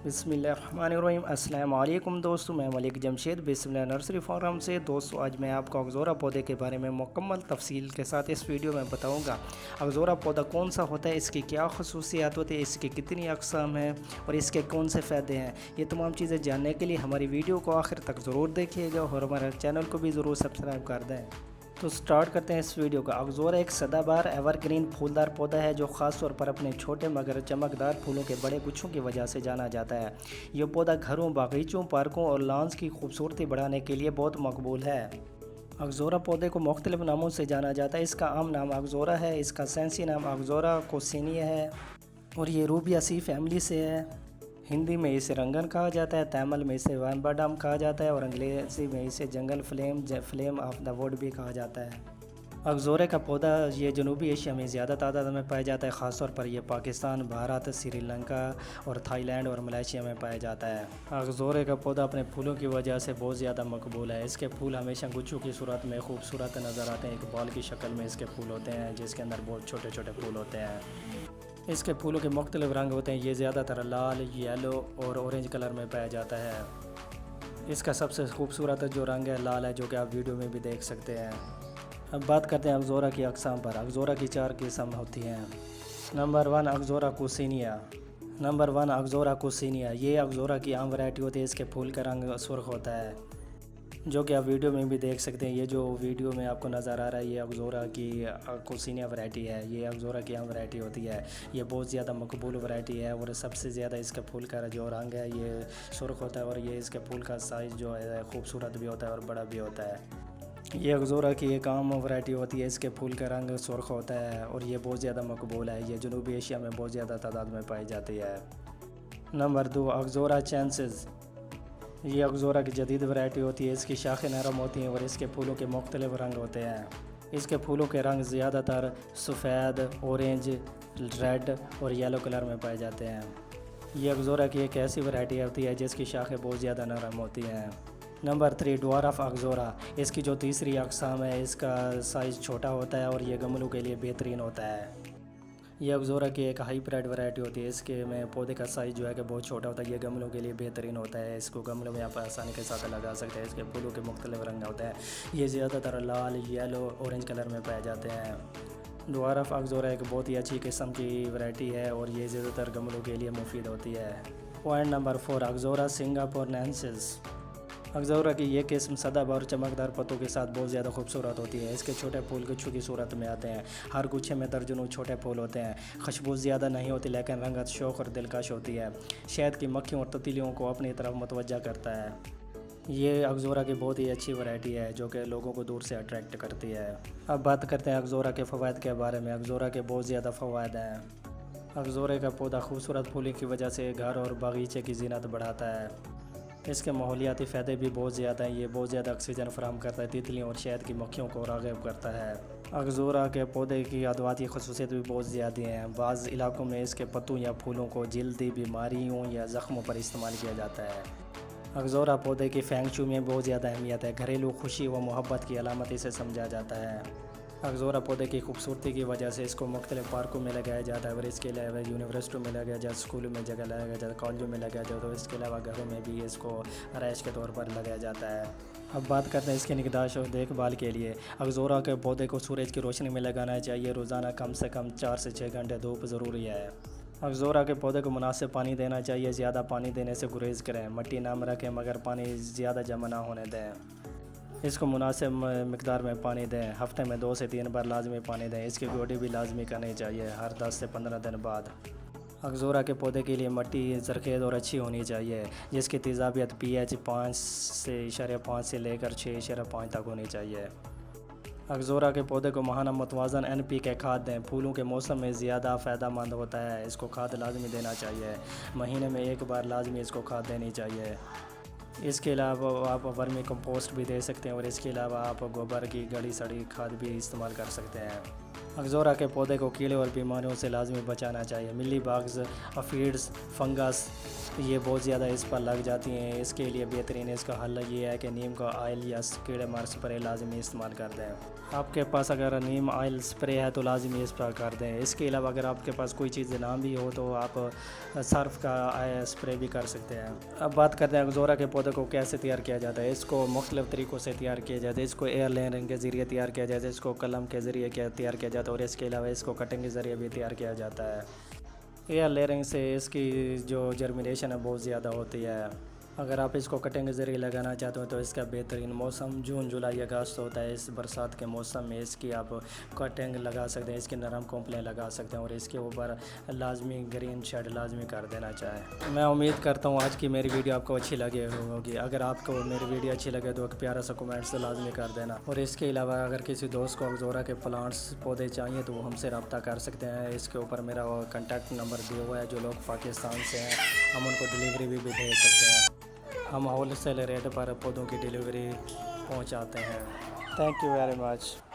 बिस्मिल्लाहिर्रहमानिर्रहीम। अस्सलाम वालेकुम दोस्तों, मैं मलिक जमशेद बिस्मिल्लाह नर्सरी फार्म से। दोस्तों, आज मैं आपको अगज़ोरा पौधे के बारे में मुकम्मल तफसील के साथ इस वीडियो में बताऊंगा। अगज़ोरा पौधा कौन सा होता है, इसकी क्या खसूसियात होती है, इसकी कितनी अक़साम हैं और इसके कौन से फ़ायदे हैं। ये तमाम चीज़ें जानने के लिए हमारी वीडियो को आखिर तक ज़रूर देखिएगा और हमारे चैनल को भी ज़रूर सब्सक्राइब कर दें। तो स्टार्ट करते हैं इस वीडियो का। अगज़ोरा एक सदाबहार एवरग्रीन फूलदार पौधा है जो ख़ास तौर पर अपने छोटे मगर चमकदार फूलों के बड़े गुच्छों की वजह से जाना जाता है। यह पौधा घरों, बागीचों, पार्कों और लॉन्स की खूबसूरती बढ़ाने के लिए बहुत मकबूल है। अगज़ोरा पौधे को मुख्तलिफ नामों से जाना जाता है। इसका आम नाम अगज़ोरा है, इसका साइंसी नाम अगज़ोरा कोसिनिया है और ये रूबियासी फैमिली से है। हिंदी में इसे रंगन कहा जाता है, तमिल में इसे वाम्बाडम कहा जाता है और अंग्रेज़ी में इसे जंगल फ्लेम ऑफ द वुड भी कहा जाता है। अगज़ोरे का पौधा ये जनूबी एशिया में ज़्यादा तादाद में पाया जाता है। ख़ासतौर पर यह पाकिस्तान, भारत, श्रीलंका और थाईलैंड और मलेशिया में पाया जाता है। अगज़ोरे का पौधा अपने फूलों की वजह से बहुत ज़्यादा मकबूल है। इसके फूल हमेशा गुच्छों की सूरत में खूबसूरत नज़र आते हैं। एक बॉल की शक्ल में इसके फूल होते हैं जिसके अंदर बहुत छोटे छोटे फूल होते हैं। इसके फूलों के मुख्तलिफ रंग होते हैं। ये ज़्यादातर लाल, येलो और ऑरेंज कलर में पाया जाता है। इसका सबसे खूबसूरत जो रंग है लाल है, जो कि आप वीडियो में भी देख सकते हैं। अब बात करते हैं अगज़ोरा की अक़साम पर। अगज़ोरा की 4 किस्म होती हैं। नंबर 1 अगज़ोरा कोसिनिया। ये अगज़ोरा की आम वैरायटी होती है। इसके फूल का रंग सुर्ख होता है, जो कि आप वीडियो में भी देख सकते हैं। ये जो वीडियो में आपको नज़र आ रहा है ये अगज़ोरा की कोसिनिया वैरायटी है। ये अगज़ोरा की आम वैरायटी होती है। ये बहुत ज़्यादा मकबूल वैरायटी है और सबसे ज़्यादा इसके फूल का जो रंग है ये सुर्ख होता है और ये इसके फूल का साइज़ जो है खूबसूरत भी होता है और बड़ा भी होता है। ये अगज़ोरा की एक आम वैरायटी होती है। इसके फूल का रंग सुर्ख होता है और ये बहुत ज़्यादा मकबूल है। ये जनूबी एशिया में बहुत ज़्यादा तादाद में पाई जाती है। नंबर 2 अगज़ोरा चैंसेस। ये अगज़ोरा की जदीद वैरायटी होती है। इसकी शाखें नरम होती हैं और इसके फूलों के मुख्तलिफ रंग होते हैं। इसके फूलों के रंग ज़्यादातर सफ़ेद, ऑरेंज, रेड और येलो कलर में पाए जाते हैं। ये अगज़ोरा की एक ऐसी वैरायटी होती है जिसकी शाखें बहुत ज़्यादा नरम होती हैं। नंबर 3 ड्वार्फ अगज़ोरा। इसकी जो तीसरी अक़साम है इसका साइज़ छोटा होता है और ये गमलों के लिए बेहतरीन होता है। ये अगज़ोरा की एक हाइब्रिड वैरायटी होती है। इसके में पौधे का साइज़ जो है कि बहुत छोटा होता है। ये गमलों के लिए बेहतरीन होता है। इसको गमलों में आप आसानी के साथ लगा सकते हैं। इसके फूलों के मुख्तलिफ रंग होते हैं। ये ज़्यादातर लाल, येलो, ऑरेंज कलर में पाए जाते हैं। ड्वार्फ अगज़ोरा एक बहुत ही अच्छी किस्म की वैरायटी है और ये ज़्यादातर गमलों के लिए मुफीद होती है। Point number 4 अगज़ोरा सिंगापुरनेंसिस। अगज़ोरा की ये किस्म सदाबहार चमकदार पत्तों के साथ बहुत ज़्यादा खूबसूरत होती है। इसके छोटे फूल गुच्छों की सूरत में आते हैं। हर गुच्छे में दर्जनों छोटे फूल होते हैं। खुशबू ज़्यादा नहीं होती लेकिन रंगत शौक और दिलकश होती है। शहद की मक्खियों और तितलियों को अपनी तरफ मुतवज्जा करता है। ये अगज़ोरा की बहुत ही अच्छी वैरायटी है जो कि लोगों को दूर से अट्रैक्ट करती है। अब बात करते हैं अगज़ोरा के फ़वाइद के बारे में। अगज़ोरा के बहुत ज़्यादा फ़वाइद हैं। अगज़ोरे का पौधा खूबसूरत फूलों की वजह से घर और बागीचे की ज़ीनत बढ़ाता है। इसके माहौलियाती फ़ायदे भी बहुत ज़्यादा हैं। ये बहुत ज़्यादा ऑक्सीजन फराहम करता है, तितलियों और शहद की मक्खियों को राग़िब करता है। अगज़ोरा के पौधे की अदवाती ख़ुसूसियत भी बहुत ज़्यादा हैं। बाज़ इलाकों में इसके पत्तों या फूलों को जल्दी बीमारियों या ज़ख्मों पर इस्तेमाल किया जाता है। अगज़ोरा पौधे की फेंग शू में बहुत ज़्यादा अहमियत है। घरेलू खुशी व मोहब्बत की अलामत इसे समझा जाता है। अगज़ोरा पौधे की खूबसूरती की वजह से इसको मुख्तलिफ पार्कों में लगाया जाता है और इसके अलावा यूनिवर्सिटियों में लगाया जाता है, स्कूलों में जगह लगाया जाता है, कॉलेजों में लगाया जाता है और इसके अलावा घरों में भी इसको आराइश के तौर पर लगाया जाता है। अब बात करते हैं इसकी निगहदाश्त और देखभाल के लिए। अगज़ोरा के पौधे को सूरज की रोशनी में लगाना चाहिए। रोज़ाना कम से कम 4 से 6 घंटे धूप ज़रूरी है। अगज़ोरा के पौधे को मुनासिब पानी देना चाहिए। ज़्यादा पानी देने से गुरेज करें। मिट्टी नम रखें मगर पानी ज़्यादा जमा ना होने दें। इसको मुनासिब मिक़दार में पानी दें। हफ़्ते में 2 से 3 बार लाजमी पानी दें। इसकी गोडी भी लाजमी करनी चाहिए हर 10 से 15 दिन बाद। अगज़ोरा के पौधे के लिए मिट्टी ज़रख़ेज़ और अच्छी होनी चाहिए जिसकी तेज़ाबियत pH 5.5 से लेकर 6.5 तक होनी चाहिए। अगज़ोरा के पौधे को माहाना मुतवाज़न NPK खाद दें। फूलों के मौसम में ज़्यादा फ़ायदेमंद होता है। इसको खाद लाजमी देना चाहिए। महीने में 1 बार लाजमी इसको खाद देनी चाहिए। इसके अलावा आप वर्मी कंपोस्ट भी दे सकते हैं और इसके अलावा आप गोबर की गली सड़ी खाद भी इस्तेमाल कर सकते हैं। अगज़ोरा के पौधे को कीड़े और बीमारियों से लाजमी बचाना चाहिए। मिली बाग्स, अफीड्स, फंगस یہ بہت زیادہ اس پر لگ جاتی ہیں۔ اس کے لیے بہترین اس کا حل یہ ہے کہ نیم کا آئل یا کیڑے مار سپرے لازمی استعمال کر دیں۔ آپ کے پاس اگر نیم آئل سپرے ہے تو لازمی اس پر کر دیں۔ اس کے علاوہ اگر آپ کے پاس کوئی چیز نہ بھی ہو تو آپ سرف کا سپرے بھی کر سکتے ہیں۔ اب بات کرتے ہیں اگزورا کے پودے کو کیسے تیار کیا جاتا ہے۔ اس کو مختلف طریقوں سے تیار کیا جاتا ہے۔ اس کو ایئر لیئرنگ کے ذریعے تیار کیا جاتا ہے، اس کو قلم کے ذریعے تیار کیا جاتا ہے، اور اس کے علاوہ اس کو کٹنگ کے ذریعے بھی تیار کیا جاتا ہے۔ ایئر لیئرنگ سے اس کی جو جرمینیشن ہے بہت زیادہ ہوتی ہے۔ اگر آپ اس کو کٹنگ کے ذریعے لگانا چاہتے ہو تو اس کا بہترین موسم جون جولائی اگست ہوتا ہے۔ اس برسات کے موسم میں اس کی آپ کٹنگ لگا سکتے ہیں، اس کی نرم کمپلیں لگا سکتے ہیں، اور اس کے اوپر لازمی گرین شیڈ لازمی کر دینا چاہیں۔ میں امید کرتا ہوں آج کی میری ویڈیو آپ کو اچھی لگے ہوگی۔ اگر آپ کو میری ویڈیو اچھی لگے تو ایک پیارا سا کمنٹ سے لازمی کر دینا، اور اس کے علاوہ اگر کسی دوست کو اگزورا کے پلانٹس پودے چاہیے تو وہ ہم سے رابطہ کر سکتے ہیں۔ اس کے اوپر میرا کانٹیکٹ نمبر دیا ہوا ہے۔ جو لوگ پاکستان سے ہیں ہم ان کو ڈیلیوری بھی بھیج سکتے ہیں۔ ہم ہول سیل ریٹ پر پودوں کی ڈیلیوری پہنچاتے ہیں۔ Thank you very much.